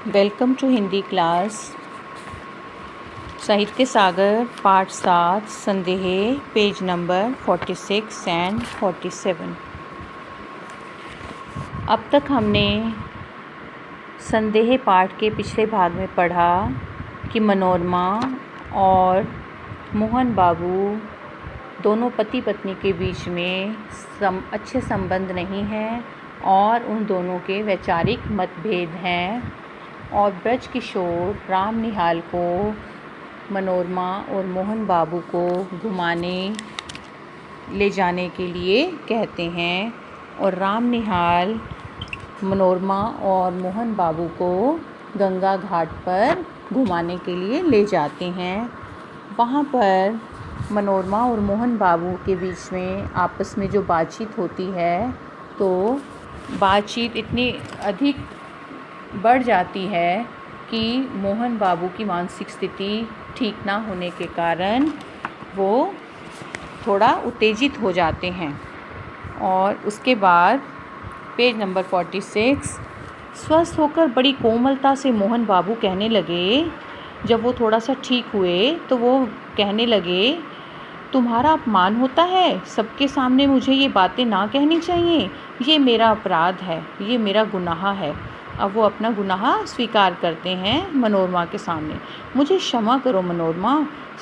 Welcome to Hindi class. साहित्य सागर पाठ 7 संदेह, पेज नंबर 46 एंड 47। अब तक हमने संदेह पाठ के पिछले भाग में पढ़ा कि मनोरमा और मोहन बाबू दोनों पति पत्नी के बीच में अच्छे संबंध नहीं हैं और उन दोनों के वैचारिक मतभेद हैं। और ब्रज किशोर राम निहाल को मनोरमा और मोहन बाबू को घुमाने ले जाने के लिए कहते हैं और राम निहाल मनोरमा और मोहन बाबू को गंगा घाट पर घुमाने के लिए ले जाते हैं। वहाँ पर मनोरमा और मोहन बाबू के बीच में आपस में जो बातचीत होती है तो बातचीत इतनी अधिक बढ़ जाती है कि मोहन बाबू की मानसिक स्थिति ठीक ना होने के कारण वो थोड़ा उत्तेजित हो जाते हैं। और उसके बाद पेज नंबर 46, स्वस्थ होकर बड़ी कोमलता से मोहन बाबू कहने लगे, जब वो थोड़ा सा ठीक हुए तो वो कहने लगे, तुम्हारा अपमान होता है, सबके सामने मुझे ये बातें ना कहनी चाहिए, ये मेरा अपराध है, ये मेरा गुनाह है। अब वो अपना गुनाह स्वीकार करते हैं मनोरमा के सामने। मुझे क्षमा करो मनोरमा।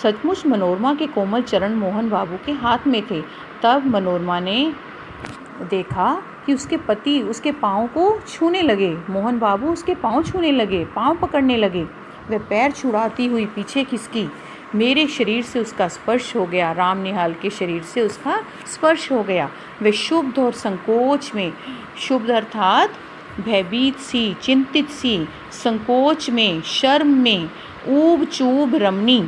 सचमुच मनोरमा के कोमल चरण मोहन बाबू के हाथ में थे। तब मनोरमा ने देखा कि उसके पति उसके पाँव को छूने लगे। मोहन बाबू उसके पाँव छूने लगे, पाँव पकड़ने लगे। वह पैर छुड़ाती हुई पीछे खिसकी। मेरे शरीर से उसका स्पर्श हो गया, राम निहाल के शरीर से उसका स्पर्श हो गया। वे शुद्ध और संकोच में, शुद्ध अर्थात भयभीत सी, चिंतित सी, संकोच में, शर्म में, ऊब चूब रमणी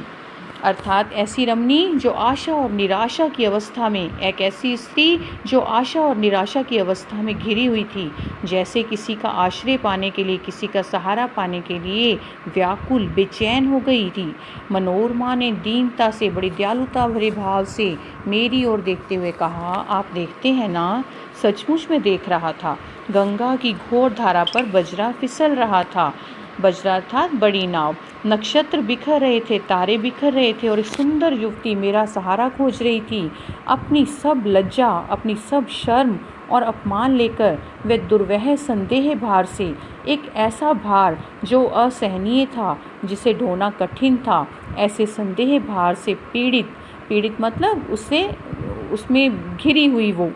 अर्थात ऐसी रमणी जो आशा और निराशा की अवस्था में, एक ऐसी स्त्री जो आशा और निराशा की अवस्था में घिरी हुई थी, जैसे किसी का आश्रय पाने के लिए, किसी का सहारा पाने के लिए व्याकुल बेचैन हो गई थी। मनोरमा ने दीनता से, बड़ी दयालुता भरे भाव से मेरी ओर देखते हुए कहा, आप देखते हैं ना? सचमुच में देख रहा था। गंगा की घोर धारा पर बजरा फिसल रहा था। बजरा अर्थात बड़ी नाव। नक्षत्र बिखर रहे थे, तारे बिखर रहे थे और एक सुंदर युवती मेरा सहारा खोज रही थी। अपनी सब लज्जा, अपनी सब शर्म और अपमान लेकर वे दुर्वह संदेह भार से, एक ऐसा भार जो असहनीय था, जिसे ढोना कठिन था, ऐसे संदेह भार से पीड़ित मतलब उसमें घिरी हुई वो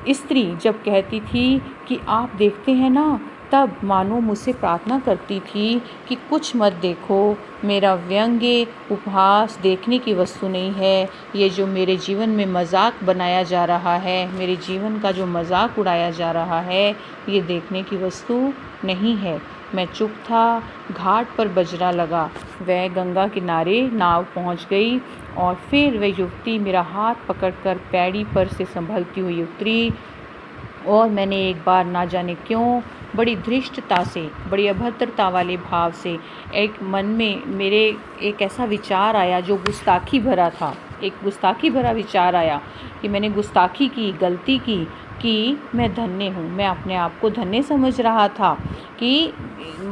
स्त्री जब कहती थी कि आप देखते हैं ना, तब मानो मुझसे प्रार्थना करती थी कि कुछ मत देखो, मेरा व्यंग्य उपहास देखने की वस्तु नहीं है। ये जो मेरे जीवन में मजाक बनाया जा रहा है, मेरे जीवन का जो मजाक उड़ाया जा रहा है, ये देखने की वस्तु नहीं है। मैं चुप था। घाट पर बजरा लगा। वह गंगा किनारे नाव पहुंच गई और फिर वह युवती मेरा हाथ पकड़कर पैड़ी पर से संभलती हुई उतरी और मैंने एक बार ना जाने क्यों बड़ी धृष्टता से, बड़ी अभद्रता वाले भाव से एक मन में मेरे एक ऐसा विचार आया जो गुस्ताखी भरा था। एक गुस्ताखी भरा विचार आया कि मैंने गुस्ताखी की, गलती की कि मैं धन्य हूँ। मैं अपने आप को धन्य समझ रहा था कि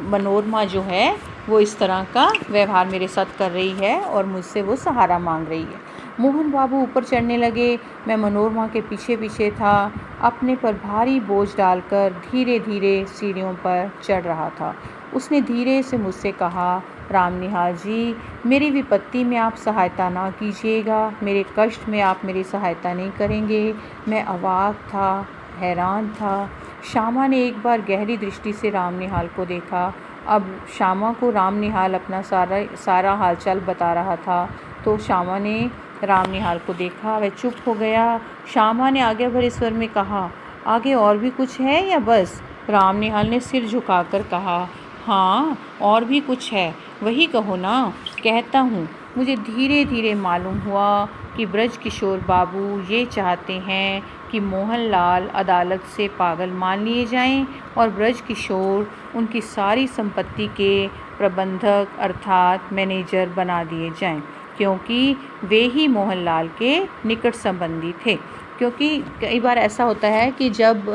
मनोरमा जो है वो इस तरह का व्यवहार मेरे साथ कर रही है और मुझसे वो सहारा मांग रही है। मोहन बाबू ऊपर चढ़ने लगे। मैं मनोरमा के पीछे पीछे था, अपने पर भारी बोझ डालकर धीरे धीरे सीढ़ियों पर चढ़ रहा था। उसने धीरे से मुझसे कहा, राम निहाल जी, मेरी विपत्ति में आप सहायता ना कीजिएगा, मेरे कष्ट में आप मेरी सहायता नहीं करेंगे। मैं अवाक था, हैरान था। श्यामा ने एक बार गहरी दृष्टि से राम निहाल को देखा। अब श्यामा को राम निहाल अपना सारा हालचाल बता रहा था, तो श्यामा ने राम निहाल को देखा। वह चुप हो गया। श्यामा ने आगे भरे स्वर में कहा, आगे और भी कुछ है या बस? राम निहाल ने सिर झुकाकर कहा, हाँ और भी कुछ है, वही कहो ना। कहता हूँ। मुझे धीरे धीरे मालूम हुआ कि ब्रज किशोर बाबू ये चाहते हैं कि मोहनलाल अदालत से पागल मान लिए जाएं और ब्रज किशोर उनकी सारी संपत्ति के प्रबंधक अर्थात मैनेजर बना दिए जाएं, क्योंकि वे ही मोहनलाल के निकट संबंधी थे। क्योंकि कई बार ऐसा होता है कि जब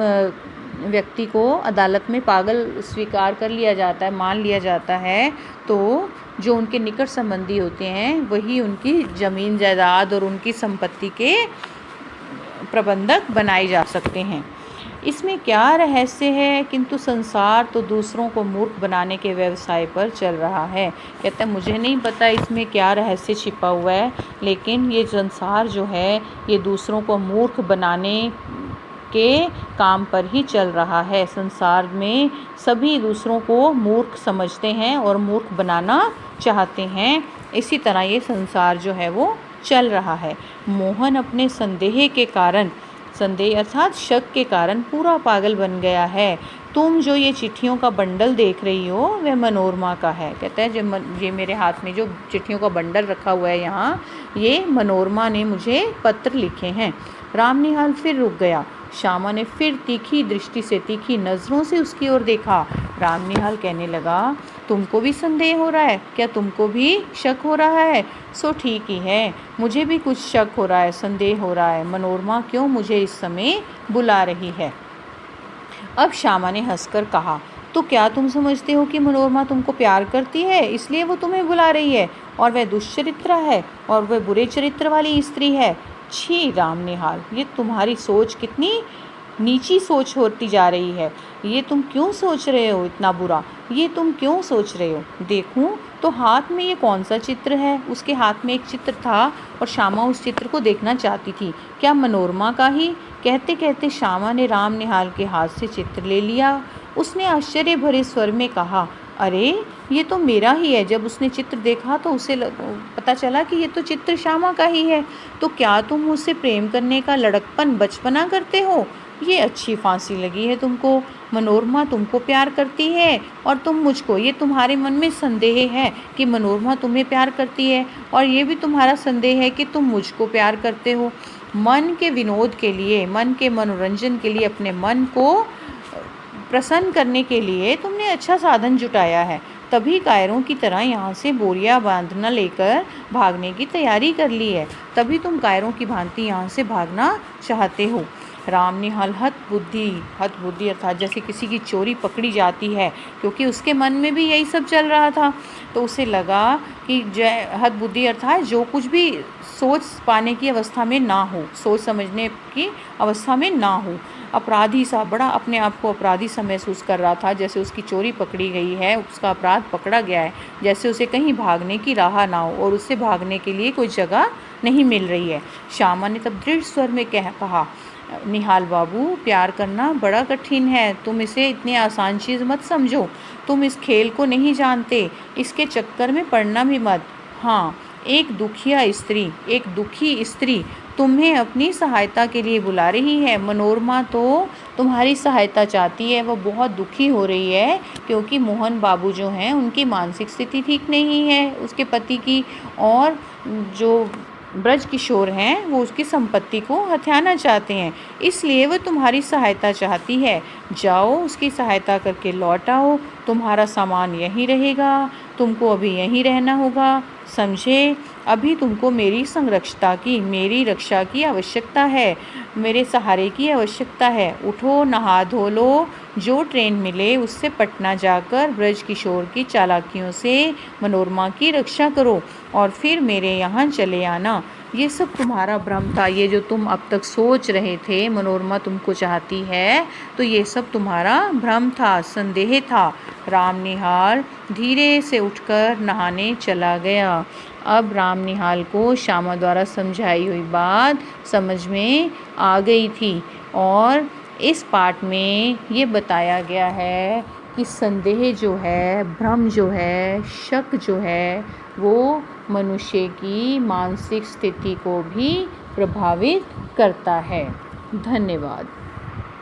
व्यक्ति को अदालत में पागल स्वीकार कर लिया जाता है, मान लिया जाता है, तो जो उनके निकट संबंधी होते हैं वही उनकी ज़मीन जायदाद और उनकी संपत्ति के प्रबंधक बनाए जा सकते हैं। इसमें क्या रहस्य है, किंतु संसार तो दूसरों को मूर्ख बनाने के व्यवसाय पर चल रहा है। कहते हैं मुझे नहीं पता इसमें क्या रहस्य छिपा हुआ है, लेकिन ये संसार जो है ये दूसरों को मूर्ख बनाने के काम पर ही चल रहा है। संसार में सभी दूसरों को मूर्ख समझते हैं और मूर्ख बनाना चाहते हैं। इसी तरह ये संसार जो है वो चल रहा है। मोहन अपने संदेह अर्थात शक के कारण पूरा पागल बन गया है। तुम जो ये चिट्ठियों का बंडल देख रही हो वह मनोरमा का है। कहता है ये मेरे हाथ में जो चिट्ठियों का बंडल रखा हुआ है यहाँ, ये मनोरमा ने मुझे पत्र लिखे हैं। रामनिहाल फिर रुक गया। श्यामा ने फिर तीखी दृष्टि से, तीखी नज़रों से उसकी ओर देखा। रामनिहाल कहने लगा, तुमको भी संदेह हो रहा है क्या? तुमको भी शक हो रहा है? सो ठीक ही है, मुझे भी कुछ शक हो रहा है, संदेह हो रहा है। मनोरमा क्यों मुझे इस समय बुला रही है? अब श्यामा ने हंसकर कहा, तो क्या तुम समझते हो कि मनोरमा तुमको प्यार करती है इसलिए वो तुम्हें बुला रही है, और वह दुष्चरित्र है और वह बुरे चरित्र वाली स्त्री है? छी रामनिहाल, ये तुम्हारी सोच कितनी नीची सोच होती जा रही है। ये तुम क्यों सोच रहे हो इतना बुरा? ये तुम क्यों सोच रहे हो? देखूं तो हाथ में ये कौन सा चित्र है? उसके हाथ में एक चित्र था और श्यामा उस चित्र को देखना चाहती थी। क्या मनोरमा का ही? कहते कहते श्यामा ने रामनिहाल के हाथ से चित्र ले लिया। उसने आश्चर्य भरे स्वर में कहा, अरे ये तो मेरा ही है। जब उसने चित्र देखा तो उसे पता चला कि ये तो चित्र श्यामा का ही है। तो क्या तुम मुझसे प्रेम करने का लड़कपन बचपना करते हो? ये अच्छी फांसी लगी है तुमको। मनोरमा तुमको प्यार करती है और तुम मुझको। ये तुम्हारे मन में संदेह है कि मनोरमा तुम्हें प्यार करती है, और ये भी तुम्हारा संदेह है कि तुम मुझको प्यार करते हो। मन के विनोद के लिए, मन के मनोरंजन के लिए, अपने मन को प्रसन्न करने के लिए तुमने अच्छा साधन जुटाया है। तभी कायरों की तरह यहाँ से बोरियां बांधना लेकर भागने की तैयारी कर ली है। तभी तुम कायरों की भांति यहाँ से भागना चाहते हो। रामनिहाल हत बुद्धि अर्थात जैसे किसी की चोरी पकड़ी जाती है, क्योंकि उसके मन में भी यही सब चल रहा था। तो उसे लगा कि हत बुद्धि अर्थात जो कुछ भी सोच पाने की अवस्था में ना हो, सोच समझने की अवस्था में ना हो। अपराधी सा, बड़ा अपने आप को अपराधी सा महसूस कर रहा था। जैसे उसकी चोरी पकड़ी गई है, उसका अपराध पकड़ा गया है, जैसे उसे कहीं भागने की राह ना हो और उससे भागने के लिए कोई जगह नहीं मिल रही है। श्यामा ने तब दृढ़ स्वर में कहा, निहाल बाबू, प्यार करना बड़ा कठिन है। तुम इसे इतनी आसान चीज़ मत समझो। तुम इस खेल को नहीं जानते, इसके चक्कर में पड़ना भी मत। हाँ, एक दुखी स्त्री तुम्हें अपनी सहायता के लिए बुला रही है। मनोरमा तो तुम्हारी सहायता चाहती है। वो बहुत दुखी हो रही है क्योंकि मोहन बाबू जो हैं उनकी मानसिक स्थिति ठीक नहीं है उसके पति की, और जो ब्रज किशोर हैं वो उसकी संपत्ति को हथियाना चाहते हैं, इसलिए वो तुम्हारी सहायता चाहती है। जाओ, उसकी सहायता करके लौट आओ। तुम्हारा सामान यहीं रहेगा, तुमको अभी यहीं रहना होगा, समझे? अभी तुमको मेरी मेरी रक्षा की आवश्यकता है, मेरे सहारे की आवश्यकता है। उठो, नहा धो लो, जो ट्रेन मिले उससे पटना जाकर ब्रज किशोर की चालाकियों से मनोरमा की रक्षा करो और फिर मेरे यहाँ चले आना। ये सब तुम्हारा भ्रम था। ये जो तुम अब तक सोच रहे थे मनोरमा तुमको चाहती है, तो ये सब तुम्हारा भ्रम था, संदेह था। रामनिहाल धीरे से उठकर नहाने चला गया। अब रामनिहाल को श्यामा द्वारा समझाई हुई बात समझ में आ गई थी, और इस पाठ में ये बताया गया है कि संदेह जो है, भ्रम जो है, शक जो है, वो मनुष्य की मानसिक स्थिति को भी प्रभावित करता है। धन्यवाद।